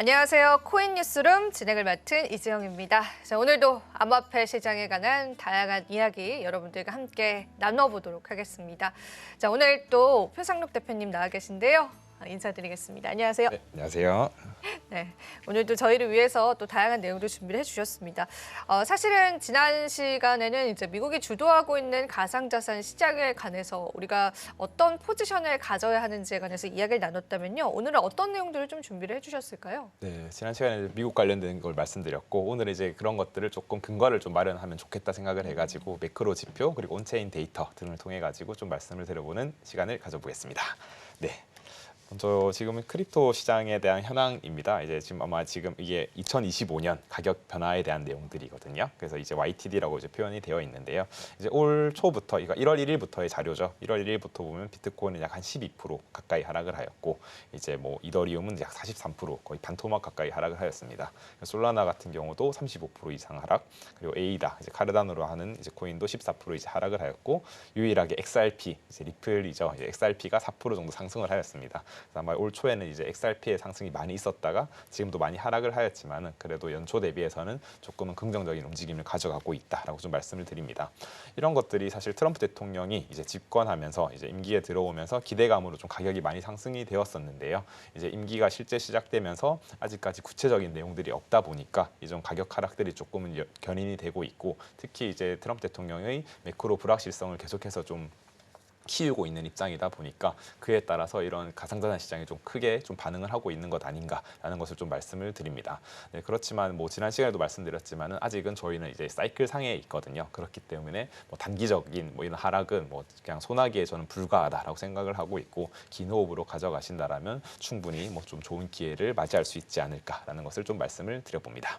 안녕하세요. 코인 뉴스룸 진행을 맡은 이지영입니다. 자, 오늘도 암호화폐 시장에 관한 다양한 이야기 여러분들과 함께 나눠보도록 하겠습니다. 자, 오늘 또 표상록 대표님 나와 계신데요. 인사드리겠습니다. 안녕하세요. 네, 안녕하세요. 네, 오늘도 저희를 위해서 또 다양한 내용들 준비를 해주셨습니다. 사실은 지난 시간에는 이제 미국이 주도하고 있는 가상자산 시장에 관해서 우리가 어떤 포지션을 가져야 하는지에 관해서 이야기를 나눴다면요. 오늘은 어떤 내용들을 좀 준비를 해주셨을까요? 네, 지난 시간에 미국 관련된 걸 말씀드렸고 오늘 이제 그런 것들을 조금 근거를 좀 마련하면 좋겠다 생각을 해가지고 매크로 지표 그리고 온체인 데이터 등을 통해 가지고 좀 말씀을 드려보는 시간을 가져보겠습니다. 네. 먼저 지금 크립토 시장에 대한 현황입니다. 이제 지금 아마 지금 이게 2025년 가격 변화에 대한 내용들이거든요. 그래서 이제 YTD라고 이제 표현이 되어 있는데요. 이제 올 초부터 이거 1월 1일부터의 자료죠. 1월 1일부터 보면 비트코인은 약 한 12% 가까이 하락을 하였고 이제 뭐 이더리움은 약 43% 거의 반토막 가까이 하락을 하였습니다. 솔라나 같은 경우도 35% 이상 하락, 그리고 에이다 이제 카르다노로 하는 이제 코인도 14% 이제 하락을 하였고 유일하게 XRP 이제 리플이죠. 이제 XRP가 4% 정도 상승을 하였습니다. 아마 올 초에는 이제 XRP의 상승이 많이 있었다가 지금도 많이 하락을 하였지만은 그래도 연초 대비해서는 조금은 긍정적인 움직임을 가져가고 있다라고 좀 말씀을 드립니다. 이런 것들이 사실 트럼프 대통령이 이제 집권하면서 이제 임기에 들어오면서 기대감으로 좀 가격이 많이 상승이 되었었는데요. 이제 임기가 실제 시작되면서 아직까지 구체적인 내용들이 없다 보니까 이전 가격 하락들이 조금은 견인이 되고 있고 특히 이제 트럼프 대통령의 매크로 불확실성을 계속해서 좀 키우고 있는 입장이다 보니까 그에 따라서 이런 가상자산 시장이 좀 크게 좀 반응을 하고 있는 것 아닌가라는 것을 좀 말씀을 드립니다. 네, 그렇지만 뭐 지난 시간에도 말씀드렸지만은 아직은 저희는 이제 사이클 상에 있거든요. 그렇기 때문에 뭐 단기적인 뭐 이런 하락은 뭐 그냥 소나기에 저는 불과하다라고 생각을 하고 있고 긴 호흡으로 가져가신다라면 충분히 뭐 좀 좋은 기회를 맞이할 수 있지 않을까라는 것을 좀 말씀을 드려봅니다.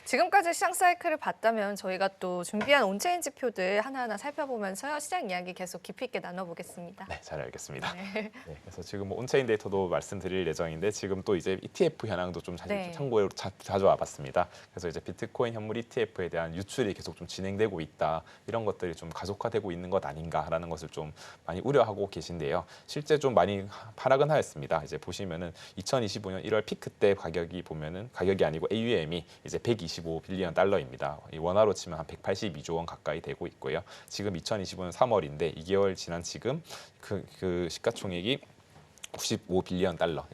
지금까지 시장 사이클을 봤다면 저희가 또 준비한 온체인 지표들 하나하나 살펴보면서요. 시장 이야기 계속 깊이 있게 나눠보겠습니다. 네, 잘 알겠습니다. 네. 네, 그래서 지금 뭐 온체인 데이터도 말씀드릴 예정인데 지금 또 이제 ETF 현황도 좀 사실 네. 참고로 자주 와봤습니다. 그래서 이제 비트코인 현물 ETF에 대한 유출이 계속 좀 진행되고 있다. 이런 것들이 좀 가속화되고 있는 것 아닌가라는 것을 좀 많이 우려하고 계신데요. 실제 좀 많이 하락은 하였습니다. 이제 보시면은 2025년 1월 피크 때 가격이 보면은 가격이 아니고 AUM이 이제 125 빌리언 달러입니다. 이 원화로 치면 한 182조 원 가까이 되고 있고요. 지금 2025년 3월인데 2개월 지난 지금 그 시가총액이 95 빌리언 달러,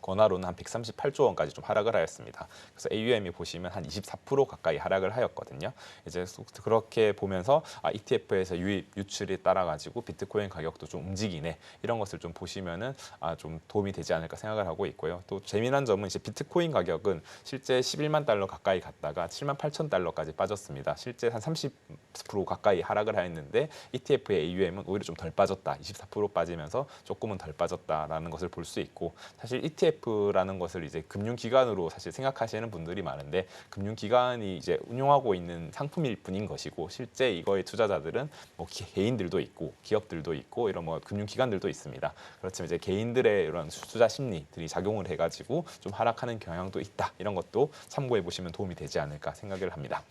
원화로는 한 138조 원까지 좀 하락을 하였습니다. 그래서 AUM이 보시면 한 24% 가까이 하락을 하였거든요. 이제 그렇게 보면서 ETF에서 유입 유출에 따라 가지고 비트코인 가격도 좀 움직이네 이런 것을 좀 보시면은 좀 도움이 되지 않을까 생각을 하고 있고요. 또 재미난 점은 이제 비트코인 가격은 실제 11만 달러 가까이 갔다가 7만 8천 달러까지 빠졌습니다. 실제 한 30% 가까이 하락을 하였는데 ETF의 AUM은 오히려 좀 덜 빠졌다, 24% 빠지면서 조금은 덜 빠졌다라는 것을 볼 수 있고 사실 ETF라는 것을 이제 금융기관으로 사실 생각하시는 분들이 많은데 금융기관이 이제 운용하고 있는 상품일 뿐인 것이고 실제 이거의 투자자들은 뭐 개인들도 있고 기업들도 있고 이런 뭐 금융기관들도 있습니다. 그렇지만 이제 개인들의 이런 투자 심리들이 작용을 해가지고 좀 하락하는 경향도 있다. 이런 것도 참고해 보시면 도움이 되지 않을까 생각을 합니다.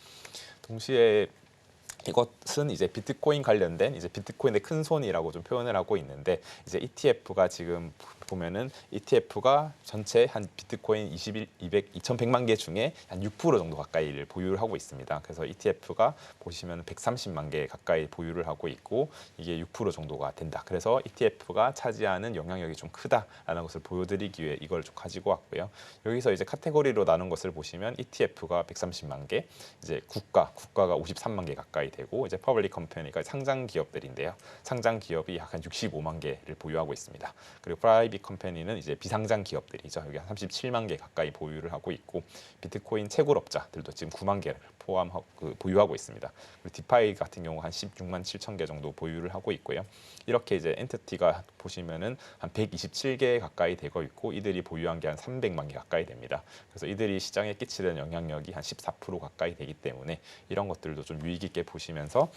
동시에 이것은 이제 비트코인 관련된 이제 비트코인의 큰 손이라고 좀 표현을 하고 있는데 이제 ETF가 지금 보면은 ETF가 전체 한 비트코인 2,100만 개 중에 한 6% 정도 가까이를 보유를 하고 있습니다. 그래서 ETF가 보시면 130만 개 가까이 보유를 하고 있고 이게 6% 정도가 된다. 그래서 ETF가 차지하는 영향력이 좀 크다라는 것을 보여드리기 위해 이걸 좀 가지고 왔고요. 여기서 이제 카테고리로 나눈 것을 보시면 ETF가 130만 개, 이제 국가가 53만 개 가까이 되고 이제 퍼블릭 컴퍼니가 상장 기업들인데요. 상장 기업이 약 한 65만 개를 보유하고 있습니다. 그리고 프라이빗 컴퍼니는 이제 비상장 기업들이죠. 여기 한 37만 개 가까이 보유를 하고 있고 비트코인 채굴업자들도 지금 9만 개를 포함하고 보유하고 있습니다. 그리고 디파이 같은 경우 한 16만 7천 개 정도 보유를 하고 있고요. 이렇게 이제 엔티티가 보시면은 한 127개 가까이 되고 있고 이들이 보유한 게 한 300만 개 가까이 됩니다. 그래서 이들이 시장에 끼치는 영향력이 한 14% 가까이 되기 때문에 이런 것들도 좀 유의 깊게 보시면서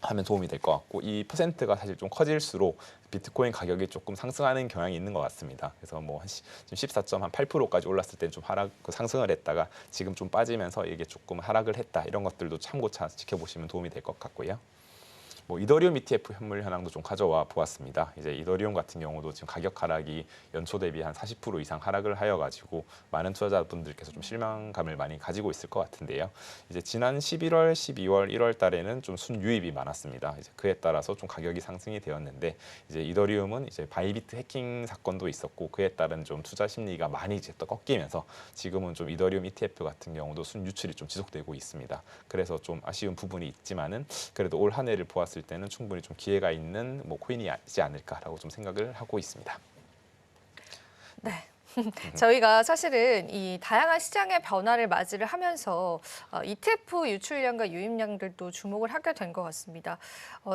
하면 도움이 될 것 같고 이 퍼센트가 사실 좀 커질수록 비트코인 가격이 조금 상승하는 경향이 있는 것 같습니다. 그래서 뭐 지금 14.8%까지 올랐을 때 좀 상승을 했다가 지금 좀 빠지면서 이게 조금 하락을 했다 이런 것들도 참고차 지켜보시면 도움이 될 것 같고요. 뭐 이더리움 ETF 현물 현황도 좀 가져와 보았습니다. 이제 이더리움 같은 경우도 지금 가격 하락이 연초 대비 한 40% 이상 하락을 하여가지고 많은 투자자분들께서 좀 실망감을 많이 가지고 있을 것 같은데요. 이제 지난 11월, 12월, 1월 달에는 좀 순유입이 많았습니다. 이제 그에 따라서 좀 가격이 상승이 되었는데 이제 이더리움은 이제 바이비트 해킹 사건도 있었고 그에 따른 좀 투자 심리가 많이 이제 또 꺾이면서 지금은 좀 이더리움 ETF 같은 경우도 순유출이 좀 지속되고 있습니다. 그래서 좀 아쉬운 부분이 있지만은 그래도 올 한 해를 보았을 때는 충분히 좀 기회가 있는 뭐 코인이지 않을까라고 좀 생각을 하고 있습니다. 네. 저희가 사실은 이 다양한 시장의 변화를 맞이를 하면서 ETF 유출량과 유입량들도 주목을 하게 된 것 같습니다.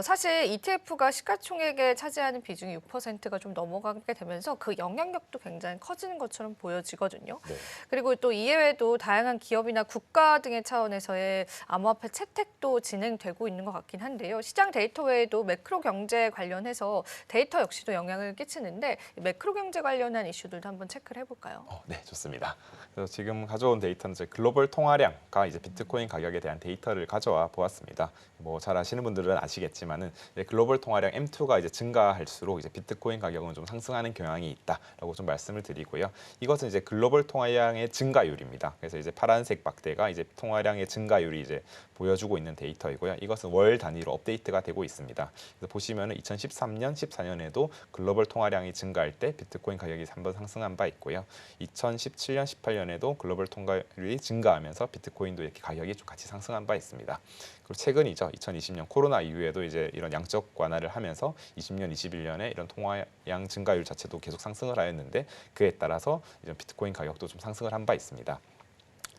사실 ETF가 시가총액에 차지하는 비중이 6%가 좀 넘어가게 되면서 그 영향력도 굉장히 커지는 것처럼 보여지거든요. 네. 그리고 또 이외에도 다양한 기업이나 국가 등의 차원에서의 암호화폐 채택도 진행되고 있는 것 같긴 한데요. 시장 데이터 외에도 매크로 경제 관련해서 데이터 역시도 영향을 끼치는데 매크로 경제 관련한 이슈들도 한번 체크를 해볼까요? 네, 좋습니다. 그래서 지금 가져온 데이터는 이제 글로벌 통화량과 이제 비트코인 가격에 대한 데이터를 가져와 보았습니다. 뭐 잘 아시는 분들은 아시겠지만은 이제 글로벌 통화량 M2가 이제 증가할수록 이제 비트코인 가격은 좀 상승하는 경향이 있다라고 좀 말씀을 드리고요. 이것은 이제 글로벌 통화량의 증가율입니다. 그래서 이제 파란색 박대가 이제 통화량의 증가율이 이제 보여주고 있는 데이터이고요. 이것은 월 단위로 업데이트가 되고 있습니다. 그래서 보시면은 2013년, 14년에도 글로벌 통화량이 증가할 때 비트코인 가격이 한번 상승한 바 있고요. 2017년, 18년에도 글로벌 통화율이 증가하면서 비트코인도 이렇게 가격이 좀 같이 상승한 바 있습니다. 그리고 최근이죠. 2020년 코로나 이후에도 이제 이런 양적 완화를 하면서 20년, 21년에 이런 통화량 증가율 자체도 계속 상승을 하였는데 그에 따라서 이런 비트코인 가격도 좀 상승을 한 바 있습니다.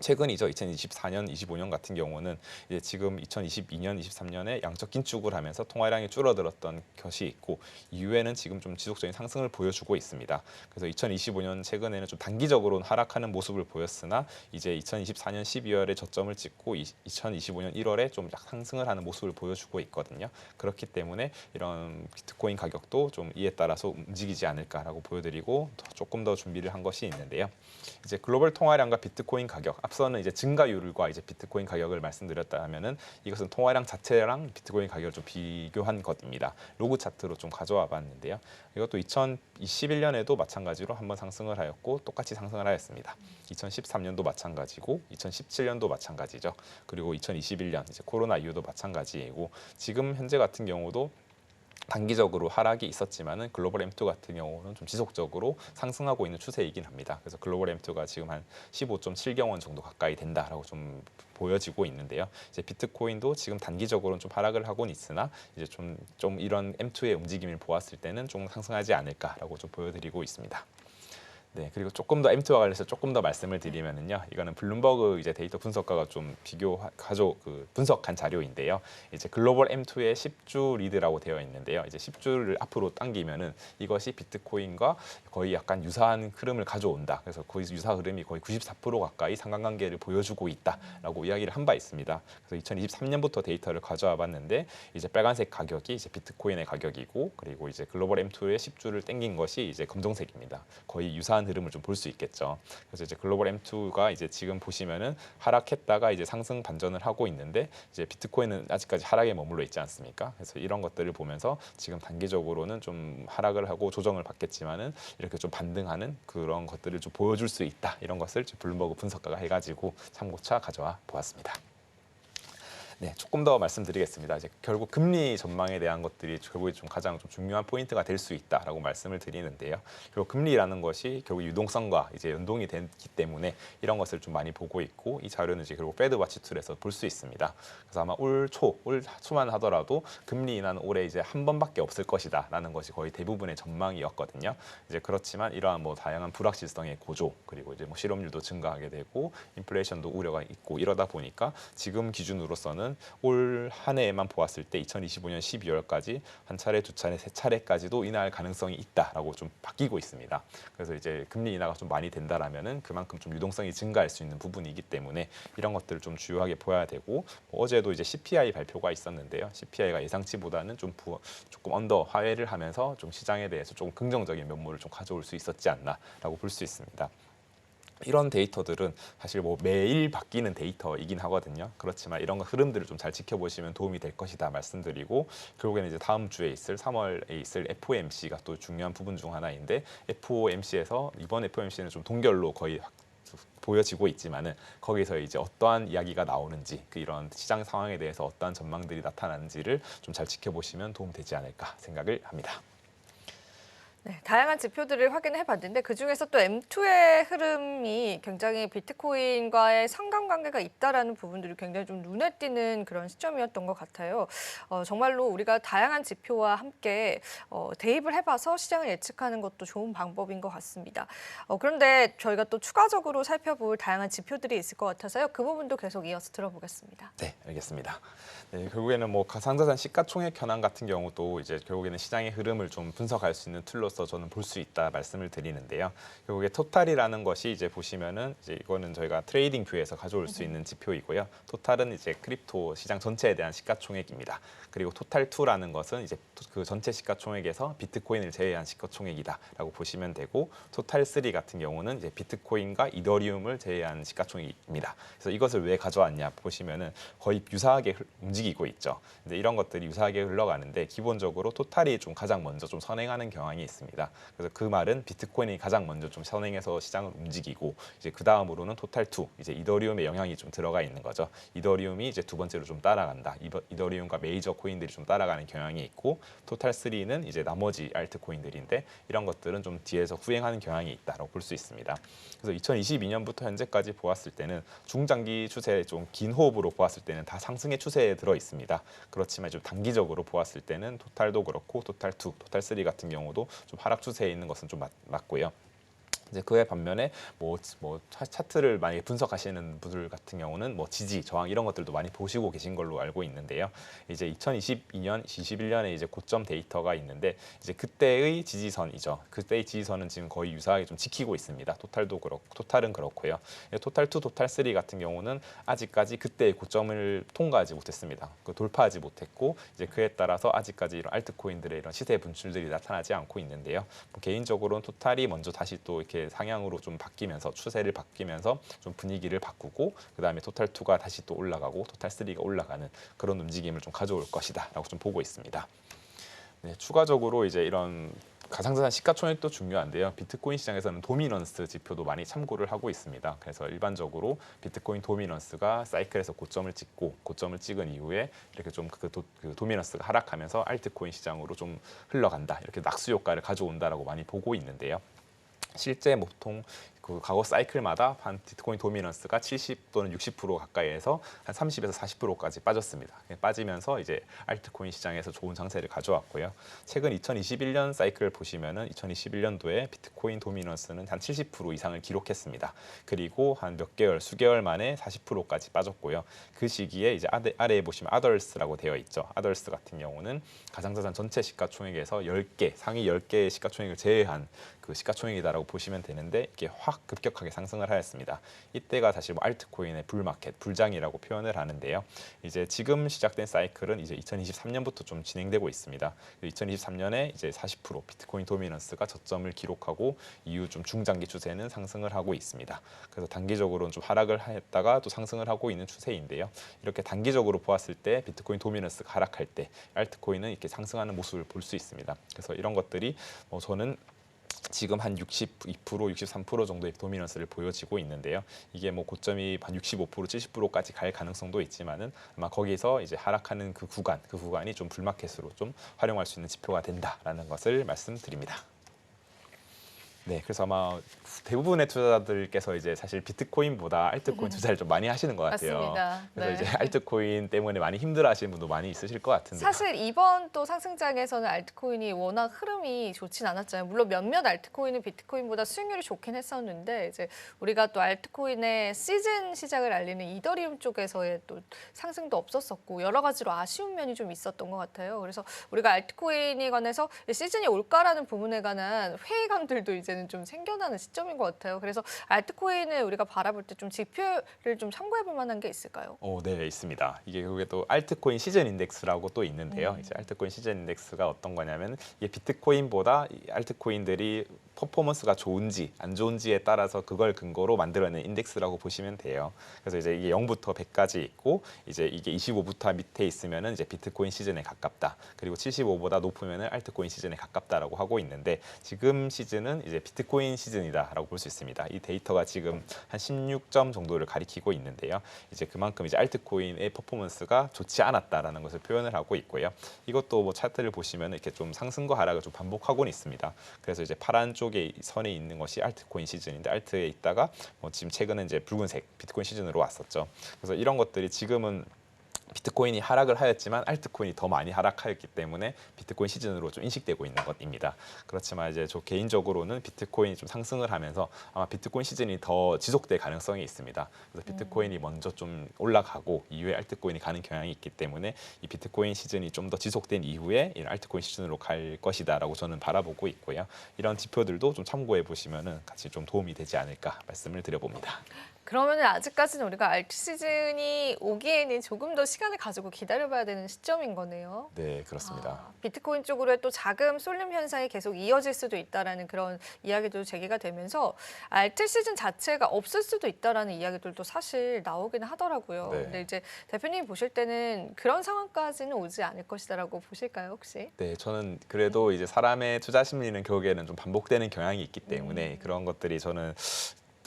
최근이죠. 2024년, 25년 같은 경우는 이제 지금 2022년, 23년에 양적 긴축을 하면서 통화량이 줄어들었던 것이 있고 이후에는 지금 좀 지속적인 상승을 보여주고 있습니다. 그래서 2025년 최근에는 좀 단기적으로는 하락하는 모습을 보였으나 이제 2024년 12월에 저점을 찍고 2025년 1월에 좀 상승을 하는 모습을 보여주고 있거든요. 그렇기 때문에 이런 비트코인 가격도 좀 이에 따라서 움직이지 않을까라고 보여드리고 조금 더 준비를 한 것이 있는데요. 이제 글로벌 통화량과 비트코인 가격, 앞서는 이제 증가율과 이제 비트코인 가격을 말씀드렸다면은 이것은 통화량 자체랑 비트코인 가격을 좀 비교한 것입니다. 로그 차트로 좀 가져와 봤는데요. 이것도 2021년에도 마찬가지로 한번 상승을 하였고 똑같이 상승을 하였습니다. 2013년도 마찬가지고 2017년도 마찬가지죠. 그리고 2021년 이제 코로나 이후도 마찬가지이고 지금 현재 같은 경우도 단기적으로 하락이 있었지만은 글로벌 M2 같은 경우는 좀 지속적으로 상승하고 있는 추세이긴 합니다. 그래서 글로벌 M2가 지금 한 15.7경원 정도 가까이 된다라고 좀 보여지고 있는데요. 이제 비트코인도 지금 단기적으로는 좀 하락을 하고는 있으나 이제 좀 이런 M2의 움직임을 보았을 때는 좀 상승하지 않을까라고 좀 보여드리고 있습니다. 네, 그리고 조금 더 M2와 관련해서 조금 더 말씀을 드리면은요, 이거는 블룸버그 이제 데이터 분석가가 좀 분석한 자료인데요. 이제 글로벌 M2의 10주 리드라고 되어 있는데요. 이제 10주를 앞으로 당기면은 이것이 비트코인과 거의 약간 유사한 흐름을 가져온다. 그래서 거의 유사 흐름이 거의 94% 가까이 상관관계를 보여주고 있다라고 이야기를 한 바 있습니다. 그래서 2023년부터 데이터를 가져와 봤는데 이제 빨간색 가격이 이제 비트코인의 가격이고 그리고 이제 글로벌 M2의 10주를 당긴 것이 이제 검정색입니다. 거의 유사한 흐름을 좀 볼 수 있겠죠. 그래서 이제 글로벌 M2가 이제 지금 보시면은 하락했다가 이제 상승 반전을 하고 있는데 이제 비트코인은 아직까지 하락에 머물러 있지 않습니까? 그래서 이런 것들을 보면서 지금 단기적으로는 좀 하락을 하고 조정을 받겠지만은 이렇게 좀 반등하는 그런 것들을 좀 보여줄 수 있다. 이런 것을 블룸버그 분석가가 해가지고 참고차 가져와 보았습니다. 네, 조금 더 말씀드리겠습니다. 이제 결국 금리 전망에 대한 것들이 결국에 좀 가장 좀 중요한 포인트가 될 수 있다라고 말씀을 드리는데요. 그리고 금리라는 것이 결국 유동성과 이제 연동이 되기 때문에 이런 것을 좀 많이 보고 있고 이 자료는 이제 결국 페드 와치 툴에서 볼 수 있습니다. 그래서 아마 올 초만 하더라도 금리 인하는 올해 이제 한 번밖에 없을 것이다라는 것이 거의 대부분의 전망이었거든요. 이제 그렇지만 이러한 뭐 다양한 불확실성의 고조 그리고 이제 뭐 실업률도 증가하게 되고 인플레이션도 우려가 있고 이러다 보니까 지금 기준으로서는 올 한 해에만 보았을 때 2025년 12월까지 한 차례, 두 차례, 세 차례까지도 인하할 가능성이 있다라고 좀 바뀌고 있습니다. 그래서 이제 금리 인하가 좀 많이 된다라면은 그만큼 좀 유동성이 증가할 수 있는 부분이기 때문에 이런 것들을 좀 주요하게 보아야 되고 어제도 이제 CPI 발표가 있었는데요. CPI가 예상치보다는 조금 언더 하회를 하면서 좀 시장에 대해서 조금 긍정적인 면모를 좀 가져올 수 있었지 않나라고 볼 수 있습니다. 이런 데이터들은 사실 뭐 매일 바뀌는 데이터이긴 하거든요. 그렇지만 이런 흐름들을 좀 잘 지켜보시면 도움이 될 것이다 말씀드리고, 결국에는 이제 다음 주에 있을 3월에 있을 FOMC가 또 중요한 부분 중 하나인데, FOMC에서 이번 FOMC는 좀 동결로 거의 보여지고 있지만은 거기서 이제 어떠한 이야기가 나오는지, 그 이런 시장 상황에 대해서 어떠한 전망들이 나타나는지를 좀 잘 지켜보시면 도움되지 않을까 생각을 합니다. 네, 다양한 지표들을 확인해 봤는데 그중에서 또 M2의 흐름이 굉장히 비트코인과의 상관관계가 있다라는 부분들이 굉장히 좀 눈에 띄는 그런 시점이었던 것 같아요. 정말로 우리가 다양한 지표와 함께 대입을 해봐서 시장을 예측하는 것도 좋은 방법인 것 같습니다. 그런데 저희가 또 추가적으로 살펴볼 다양한 지표들이 있을 것 같아서요. 그 부분도 계속 이어서 들어보겠습니다. 네, 알겠습니다. 네, 결국에는 뭐 가상자산 시가총액 현황 같은 경우도 이제 결국에는 시장의 흐름을 좀 분석할 수 있는 툴로서 저는 볼 수 있다 말씀을 드리는데요. 결국에 토탈이라는 것이 이제 보시면은 이제 이거는 저희가 트레이딩 뷰에서 가져올 수 있는 지표이고요. 토탈은 이제 크립토 시장 전체에 대한 시가총액입니다. 그리고 토탈2라는 것은 이제 그 전체 시가총액에서 비트코인을 제외한 시가총액이다라고 보시면 되고, 토탈3 같은 경우는 이제 비트코인과 이더리움을 제외한 시가총액입니다. 그래서 이것을 왜 가져왔냐 보시면은 거의 유사하게 움직이고 있죠. 이제 이런 것들이 유사하게 흘러가는데 기본적으로 토탈이 좀 가장 먼저 좀 선행하는 경향이 있습니다. 그래서 그 말은 비트코인이 가장 먼저 좀 선행해서 시장을 움직이고, 이제 그 다음으로는 토탈2, 이제 이더리움의 영향이 좀 들어가 있는 거죠. 이더리움이 이제 두 번째로 좀 따라간다. 이더리움과 메이저 코인들이 좀 따라가는 경향이 있고, 토탈3는 이제 나머지 알트코인들인데 이런 것들은 좀 뒤에서 후행하는 경향이 있다고 볼 수 있습니다. 그래서 2022년부터 현재까지 보았을 때는 중장기 추세 좀 긴 호흡으로 보았을 때는 다 상승의 추세에 들어 있습니다. 그렇지만 좀 단기적으로 보았을 때는 토탈도 그렇고 토탈2, 토탈3 같은 경우도 좀 하락 추세에 있는 것은 좀 맞고요. 이제 그에 반면에 뭐 차트를 많이 분석하시는 분들 같은 경우는 뭐 지지, 저항 이런 것들도 많이 보시고 계신 걸로 알고 있는데요. 이제 2022년, 21년에 이제 고점 데이터가 있는데 이제 그때의 지지선이죠. 그때의 지지선은 지금 거의 유사하게 좀 지키고 있습니다. 토탈도 그렇고 토탈은 그렇고요. 토탈2, 토탈3 같은 경우는 아직까지 그때의 고점을 통과하지 못했습니다. 돌파하지 못했고 이제 그에 따라서 아직까지 이런 알트코인들의 이런 시세 분출들이 나타나지 않고 있는데요. 뭐 개인적으로는 토탈이 먼저 다시 또 이렇게 상향으로 좀 바뀌면서 추세를 바뀌면서 좀 분위기를 바꾸고, 그다음에 토탈2가 다시 또 올라가고 토탈3가 올라가는 그런 움직임을 좀 가져올 것이다라고 좀 보고 있습니다. 네, 추가적으로 이제 이런 가상자산 시가총액도 중요한데요. 비트코인 시장에서는 도미넌스 지표도 많이 참고를 하고 있습니다. 그래서 일반적으로 비트코인 도미넌스가 사이클에서 고점을 찍은 이후에 이렇게 좀 그 도미넌스가 하락하면서 알트코인 시장으로 좀 흘러간다, 이렇게 낙수 효과를 가져온다라고 많이 보고 있는데요. 실제 보통 그 과거 사이클마다 한 비트코인 도미넌스가 70 또는 60% 가까이에서 한 30에서 40%까지 빠졌습니다. 빠지면서 이제 알트코인 시장에서 좋은 장세를 가져왔고요. 최근 2021년 사이클을 보시면은 2021년도에 비트코인 도미넌스는 한 70% 이상을 기록했습니다. 그리고 한 수개월 만에 40%까지 빠졌고요. 그 시기에 이제 아래에 보시면 아더스라고 되어 있죠. 아더스 같은 경우는 가상자산 전체 시가총액에서 10개, 상위 10개의 시가총액을 제외한 그 시가총액이다라고 보시면 되는데, 이게 확 급격하게 상승을 하였습니다. 이때가 사실 뭐 알트코인의 불마켓, 불장이라고 표현을 하는데요. 이제 지금 시작된 사이클은 이제 2023년부터 좀 진행되고 있습니다. 2023년에 이제 40% 비트코인 도미넌스가 저점을 기록하고 이후 좀 중장기 추세는 상승을 하고 있습니다. 그래서 단기적으로는 좀 하락을 했다가 또 상승을 하고 있는 추세인데요. 이렇게 단기적으로 보았을 때 비트코인 도미넌스가 하락할 때 알트코인은 이렇게 상승하는 모습을 볼 수 있습니다. 그래서 이런 것들이 저는 지금 한 62%, 63% 정도의 도미넌스를 보여지고 있는데요. 이게 뭐 고점이 한 65%, 70%까지 갈 가능성도 있지만은 아마 거기서 이제 하락하는 그 구간이 좀 불마켓으로 좀 활용할 수 있는 지표가 된다라는 것을 말씀드립니다. 네, 그래서 아마 대부분의 투자자들께서 이제 사실 비트코인보다 알트코인 투자를 좀 많이 하시는 것 같아요. 맞습니다. 그래서 네. 이제 알트코인 때문에 많이 힘들어하시는 분도 많이 있으실 것 같은데. 사실 이번 또 상승장에서는 알트코인이 워낙 흐름이 좋진 않았잖아요. 물론 몇몇 알트코인은 비트코인보다 수익률이 좋긴 했었는데 이제 우리가 또 알트코인의 시즌 시작을 알리는 이더리움 쪽에서의 또 상승도 없었었고 여러 가지로 아쉬운 면이 좀 있었던 것 같아요. 그래서 우리가 알트코인에 관해서 시즌이 올까라는 부분에 관한 회의감들도 이제는 좀 생겨나는 시점인 것 같아요. 그래서 알트코인을 우리가 바라볼 때 좀 지표를 좀 참고해 볼 만한 게 있을까요? 네, 있습니다. 이게 그게 또 알트코인 시즌 인덱스라고 또 있는데요. 이제 알트코인 시즌 인덱스가 어떤 거냐면 이게 비트코인보다 이 알트코인들이 퍼포먼스가 좋은지 안 좋은지에 따라서 그걸 근거로 만들어낸 인덱스라고 보시면 돼요. 그래서 이제 이게 0부터 100까지 있고 이제 이게 25부터 밑에 있으면은 이제 비트코인 시즌에 가깝다. 그리고 75보다 높으면은 알트코인 시즌에 가깝다라고 하고 있는데 지금 시즌은 이제 비트코인 시즌이다라고 볼 수 있습니다. 이 데이터가 지금 한 16점 정도를 가리키고 있는데요. 이제 그만큼 이제 알트코인의 퍼포먼스가 좋지 않았다라는 것을 표현을 하고 있고요. 이것도 뭐 차트를 보시면 이렇게 좀 상승과 하락을 좀 반복하고는 있습니다. 그래서 이제 파란 쪽에 선에 있는 것이 알트코인 시즌인데 알트에 있다가 뭐 지금 최근에 이제 붉은색 비트코인 시즌으로 왔었죠. 그래서 이런 것들이 지금은 비트코인이 하락을 하였지만 알트코인이 더 많이 하락하였기 때문에 비트코인 시즌으로 좀 인식되고 있는 것입니다. 그렇지만 이제 저 개인적으로는 비트코인이 좀 상승을 하면서 아마 비트코인 시즌이 더 지속될 가능성이 있습니다. 그래서 비트코인이 먼저 좀 올라가고 이후에 알트코인이 가는 경향이 있기 때문에 이 비트코인 시즌이 좀 더 지속된 이후에 이 알트코인 시즌으로 갈 것이다라고 저는 바라보고 있고요. 이런 지표들도 좀 참고해 보시면은 같이 좀 도움이 되지 않을까 말씀을 드려봅니다. 그러면은 아직까지는 우리가 알트 시즌이 오기에는 조금 더 시간을 가지고 기다려봐야 되는 시점인 거네요. 네, 그렇습니다. 비트코인 쪽으로의 또 자금 쏠림 현상이 계속 이어질 수도 있다라는 그런 이야기도 제기가 되면서 알트 시즌 자체가 없을 수도 있다라는 이야기들도 사실 나오긴 하더라고요. 네. 근데 이제 대표님이 보실 때는 그런 상황까지는 오지 않을 것이다라고 보실까요, 혹시? 네, 저는 그래도 이제 사람의 투자 심리는 결국에는 좀 반복되는 경향이 있기 때문에 그런 것들이 저는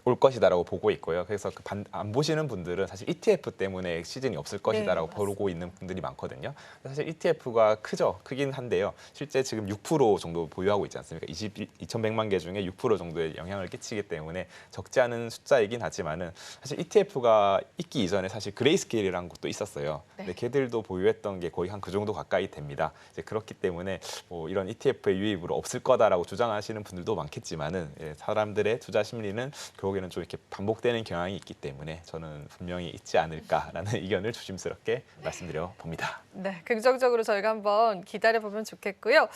올 것이다라고 보고 있고요. 그래서 안 보시는 분들은 사실 ETF 때문에 시즌이 없을 것이다라고 네, 보고 있는 분들이 많거든요. 사실 ETF가 크긴 한데요. 실제 지금 6% 정도 보유하고 있지 않습니까? 2,100만 개 중에 6% 정도의 영향을 끼치기 때문에 적지 않은 숫자이긴 하지만은 사실 ETF가 있기 이전에 사실 그레이스케일이라는 것도 있었어요. 네. 근데 걔들도 보유했던 게 거의 한 그 정도 가까이 됩니다. 이제 그렇기 때문에 뭐 이런 ETF의 유입으로 없을 거다라고 주장하시는 분들도 많겠지만은 사람들의 투자 심리는 결국에는 좀 이렇게 반복되는 경향이 있기 때문에 저는 분명히 있지 않을까라는 의견을 조심스럽게 말씀드려 봅니다. 네, 긍정적으로 저희가 한번 기다려보면 좋겠고요.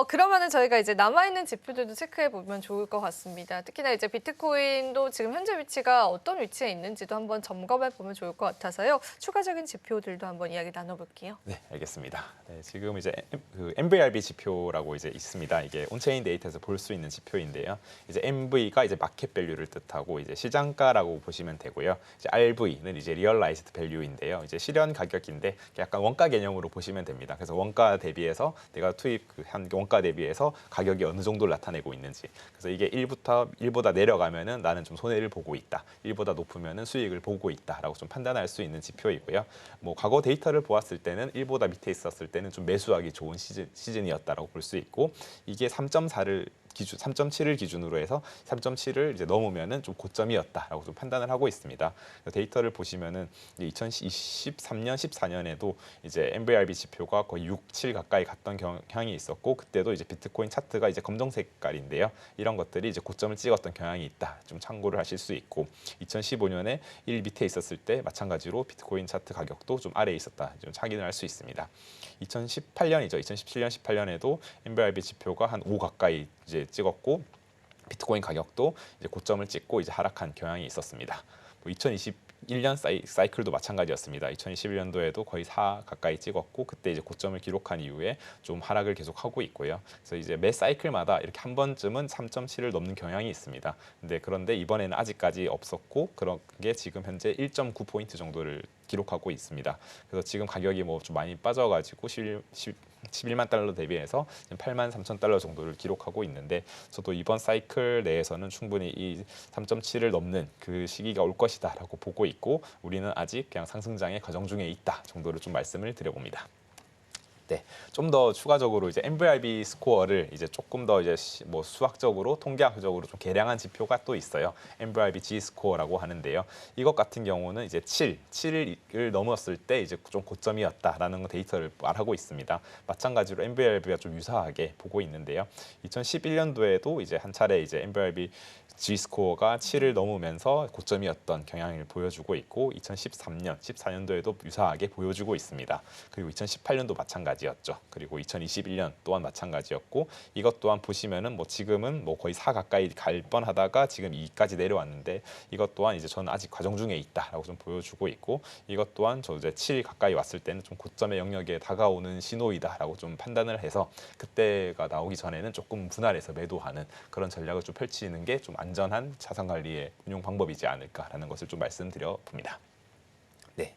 그러면은 저희가 이제 남아있는 지표들도 체크해보면 좋을 것 같습니다. 특히나 이제 비트코인도 지금 현재 위치가 어떤 위치에 있는지도 한번 점검해보면 좋을 것 같아서요. 추가적인 지표들도 한번 이야기 나눠볼게요. 네, 알겠습니다. 네, 지금 이제 그 MVRV 지표라고 이제 있습니다. 이게 온체인 데이터에서 볼 수 있는 지표인데요. 이제 MV가 이제 마켓 밸류를 뜻하고 이제 시장가라고 보시면 되고요. 이제 RV는 이제 리얼라이즈드 밸류인데요. 이제 실현 가격인데 약간 원가 개념으로 보시면 됩니다. 그래서 원가 대비해서 내가 투입한 원가 대비해서 가격이 어느 정도를 나타내고 있는지. 그래서 이게 1보다 내려가면은 나는 좀 손해를 보고 있다. 1보다 높으면은 수익을 보고 있다라고 좀 판단할 수 있는 지표이고요. 뭐 과거 데이터를 보았을 때는 1보다 밑에 있었을 때는 좀 매수하기 좋은 시즌이었다라고 볼 수 있고 이게 3.7을 기준으로 해서 3.7을 이제 넘으면은 좀 고점이었다라고 좀 판단을 하고 있습니다. 데이터를 보시면은 2023년, 14년에도 이제 MVRV 지표가 거의 6, 7 가까이 갔던 경향이 있었고 그때도 이제 비트코인 차트가 이제 검정 색깔인데요. 이런 것들이 이제 고점을 찍었던 경향이 있다. 좀 참고를 하실 수 있고 2015년에 1 밑에 있었을 때 마찬가지로 비트코인 차트 가격도 좀 아래에 있었다. 좀 확인을 할 수 있습니다. 2018년이죠. 2017년, 18년에도 MVRV 지표가 한 5 가까이 이제 찍었고 비트코인 가격도 이제 고점을 찍고 이제 하락한 경향이 있었습니다. 2021년 사이클도 마찬가지였습니다. 2021년도에도 거의 4 가까이 찍었고 그때 이제 고점을 기록한 이후에 좀 하락을 계속하고 있고요. 그래서 이제 매 사이클마다 이렇게 한 번쯤은 3.7을 넘는 경향이 있습니다. 그런데 이번에는 아직까지 없었고 그런 게 지금 현재 1.9포인트 정도를 기록하고 있습니다. 그래서 지금 가격이 뭐 좀 많이 빠져가지고 11만 달러 대비해서 8만 3천 달러 정도를 기록하고 있는데 저도 이번 사이클 내에서는 충분히 이 3.7을 넘는 그 시기가 올 것이다라고 보고 있고 우리는 아직 그냥 상승장의 과정 중에 있다 정도를 좀 말씀을 드려봅니다. 네, 좀 더 추가적으로 이제 MVRV 스코어를 이제 조금 더 이제 뭐 수학적으로 통계학적으로 좀 계량한 지표가 또 있어요. MVRV G 스코어라고 하는데요. 이것 같은 경우는 이제 7을 넘었을 때 이제 좀 고점이었다라는 데이터를 말하고 있습니다. 마찬가지로 MVRV가 좀 유사하게 보고 있는데요. 2011년도에도 이제 한 차례 이제 MVRV G스코어가 7을 넘으면서 고점이었던 경향을 보여주고 있고 2013년, 14년도에도 유사하게 보여주고 있습니다. 그리고 2018년도 마찬가지였죠. 그리고 2021년 또한 마찬가지였고 이것 또한 보시면은 뭐 지금은 뭐 거의 4 가까이 갈 뻔하다가 지금 2까지 내려왔는데 이것 또한 이제 저는 아직 과정 중에 있다라고 좀 보여주고 있고 이것 또한 저 이제 7 가까이 왔을 때는 좀 고점의 영역에 다가오는 신호이다라고 좀 판단을 해서 그때가 나오기 전에는 조금 분할해서 매도하는 그런 전략을 좀 펼치는 게 좀 안전한 자산 관리의 운용 방법이지 않을까라는 것을 좀 말씀드려 봅니다. 네.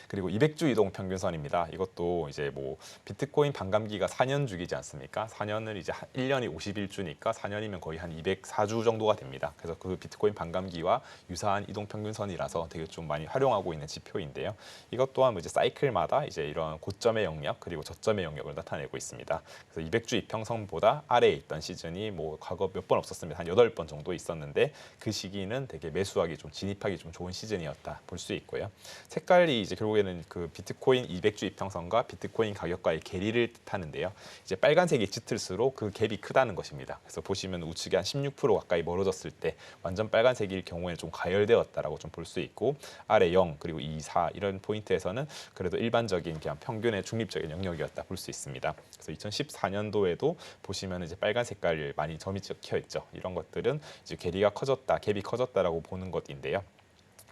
그리고 200주 이동 평균선입니다. 이것도 이제 뭐 비트코인 반감기가 4년 주기지 않습니까? 4년을 이제 1년이 51주니까 4년이면 거의 한 204주 정도가 됩니다. 그래서 그 비트코인 반감기와 유사한 이동 평균선이라서 되게 좀 많이 활용하고 있는 지표인데요. 이것 또한 이제 사이클마다 이제 이런 고점의 영역 그리고 저점의 영역을 나타내고 있습니다. 그래서 200주 이평선보다 아래에 있던 시즌이 뭐 과거 몇 번 없었습니다. 한 8번 정도 있었는데 그 시기는 되게 매수하기 좀 진입하기 좀 좋은 시즌이었다 볼 수 있고요. 색깔이 이제 결국에는 그 비트코인 200주 이평선과 비트코인 가격과의 괴리를 뜻하는데요. 이제 빨간색이 짙을수록 그 갭이 크다는 것입니다. 그래서 보시면 우측에 한 16% 가까이 멀어졌을 때 완전 빨간색일 경우에는 좀 가열되었다라고 좀 볼 수 있고 아래 0 그리고 2, 4 이런 포인트에서는 그래도 일반적인 그냥 평균의 중립적인 영역이었다 볼 수 있습니다. 그래서 2014년도에도 보시면 이제 빨간 색깔이 많이 점이 찍혀 있죠. 이런 것들은 이제 괴리가 커졌다, 갭이 커졌다라고 보는 것인데요.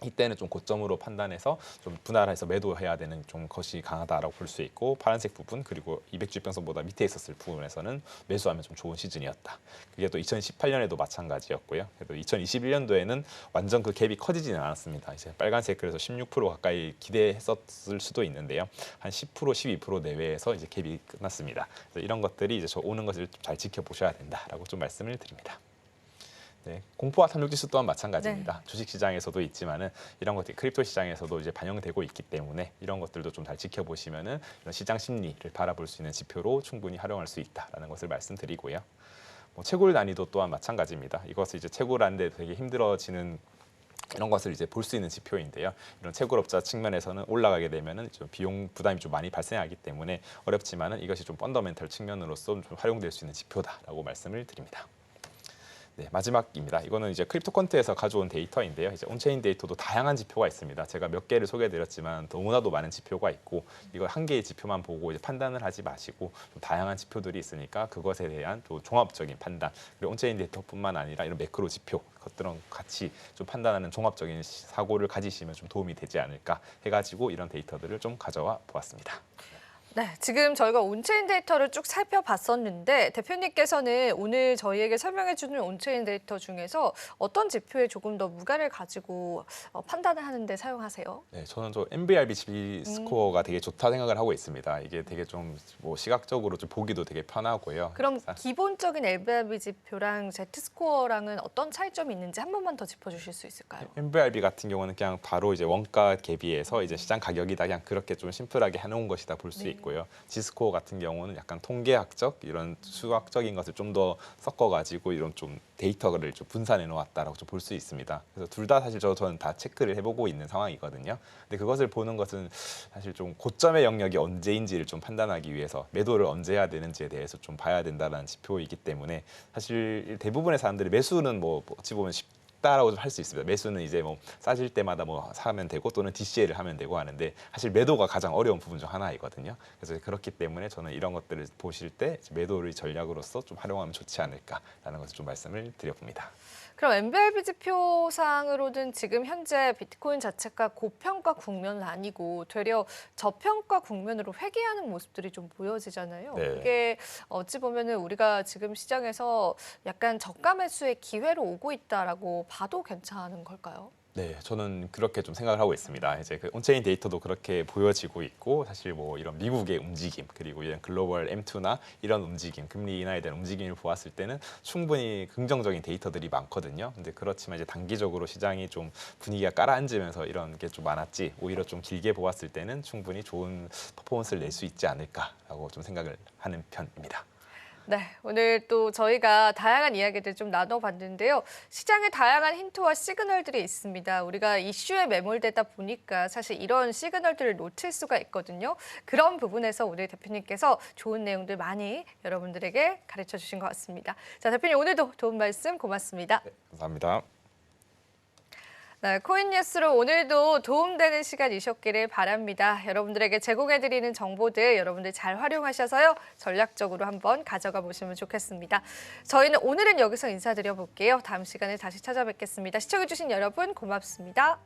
이때는 좀 고점으로 판단해서 좀 분할해서 매도해야 되는 좀 것이 강하다라고 볼 수 있고 파란색 부분 그리고 200주평선보다 밑에 있었을 부분에서는 매수하면 좀 좋은 시즌이었다. 그게 또 2018년에도 마찬가지였고요. 그래도 2021년도에는 완전 그 갭이 커지지는 않았습니다. 이제 빨간색 그래서 16% 가까이 기대했었을 수도 있는데요. 한 10%, 12% 내외에서 이제 갭이 끝났습니다. 그래서 이런 것들이 이제 저 오는 것을 잘 지켜보셔야 된다라고 좀 말씀을 드립니다. 네, 공포와 탐욕지수 또한 마찬가지입니다. 네. 주식 시장에서도 있지만은 이런 것들이 크립토 시장에서도 이제 반영되고 있기 때문에 이런 것들도 좀 잘 지켜보시면은 이런 시장 심리를 바라볼 수 있는 지표로 충분히 활용할 수 있다라는 것을 말씀드리고요. 뭐 채굴 난이도 또한 마찬가지입니다. 이것을 이제 채굴하는데 되게 힘들어지는 이런 것을 이제 볼 수 있는 지표인데요. 이런 채굴업자 측면에서는 올라가게 되면은 좀 비용 부담이 좀 많이 발생하기 때문에 어렵지만은 이것이 좀 펀더멘털 측면으로서 좀 활용될 수 있는 지표다라고 말씀을 드립니다. 네, 마지막입니다. 이거는 이제 크립토컨트에서 가져온 데이터인데요. 이제 온체인 데이터도 다양한 지표가 있습니다. 제가 몇 개를 소개해드렸지만 너무나도 많은 지표가 있고 이거 한 개의 지표만 보고 이제 판단을 하지 마시고 좀 다양한 지표들이 있으니까 그것에 대한 또 종합적인 판단 그리고 온체인 데이터뿐만 아니라 이런 매크로 지표 것들은 같이 좀 판단하는 종합적인 사고를 가지시면 좀 도움이 되지 않을까 해가지고 이런 데이터들을 좀 가져와 보았습니다. 네, 지금 저희가 온체인 데이터를 쭉 살펴봤었는데 대표님께서는 오늘 저희에게 설명해 주는 온체인 데이터 중에서 어떤 지표에 조금 더 무게를 가지고 판단을 하는데 사용하세요? 네, 저는 저 MVRBG 스코어가 되게 좋다 생각을 하고 있습니다. 이게 되게 좀 뭐 시각적으로 좀 보기도 되게 편하고요. 그럼 기본적인 LBRB 지표랑 Z스코어랑은 어떤 차이점이 있는지 한 번만 더 짚어주실 수 있을까요? MVRB 같은 경우는 그냥 바로 이제 원가 대비해서 이제 시장 가격이다 그냥 그렇게 좀 심플하게 해놓은 것이다 볼 수 네. 있고요. G스코어 같은 경우는 약간 통계학적 이런 수학적인 것을 좀 더 섞어가지고 이런 좀 데이터를 좀 분산해 놓았다라고 좀 볼 수 있습니다. 그래서 둘 다 사실 저는 다 체크를 해보고 있는 상황이거든요. 근데 그것을 보는 것은 사실 좀 고점의 영역이 언제인지를 좀 판단하기 위해서 매도를 언제 해야 되는지에 대해서 좀 봐야 된다는 지표이기 때문에 사실 대부분의 사람들이 매수는 뭐 어찌 보면 쉽다라고 할 수 있습니다. 매수는 이제 뭐 싸질 때마다 뭐 사면 되고 또는 DCA를 하면 되고 하는데 사실 매도가 가장 어려운 부분 중 하나이거든요. 그래서 그렇기 때문에 저는 이런 것들을 보실 때 매도의 전략으로서 좀 활용하면 좋지 않을까라는 것을 좀 말씀을 드려봅니다. 그럼 MBLB 지표상으로는 지금 현재 비트코인 자체가 고평가 국면은 아니고 되려 저평가 국면으로 회귀하는 모습들이 좀 보여지잖아요. 네. 그게 어찌 보면은 우리가 지금 시장에서 약간 저가 매수의 기회로 오고 있다라고 봐도 괜찮은 걸까요? 네, 저는 그렇게 좀 생각을 하고 있습니다. 이제 그 온체인 데이터도 그렇게 보여지고 있고 사실 뭐 이런 미국의 움직임 그리고 이런 글로벌 M2나 이런 움직임, 금리 인하에 대한 움직임을 보았을 때는 충분히 긍정적인 데이터들이 많거든요. 근데 그렇지만 이제 단기적으로 시장이 좀 분위기가 깔아앉으면서 이런 게 좀 많았지 오히려 좀 길게 보았을 때는 충분히 좋은 퍼포먼스를 낼 수 있지 않을까라고 좀 생각을 하는 편입니다. 네, 오늘 또 저희가 다양한 이야기들 좀 나눠봤는데요. 시장에 다양한 힌트와 시그널들이 있습니다. 우리가 이슈에 매몰되다 보니까 사실 이런 시그널들을 놓칠 수가 있거든요. 그런 부분에서 오늘 대표님께서 좋은 내용들 많이 여러분들에게 가르쳐 주신 것 같습니다. 자, 대표님 오늘도 좋은 말씀 고맙습니다. 네, 감사합니다. 네, 코인 뉴스로 오늘도 도움되는 시간이셨기를 바랍니다. 여러분들에게 제공해드리는 정보들 여러분들 잘 활용하셔서요. 전략적으로 한번 가져가 보시면 좋겠습니다. 저희는 오늘은 여기서 인사드려 볼게요. 다음 시간에 다시 찾아뵙겠습니다. 시청해주신 여러분 고맙습니다.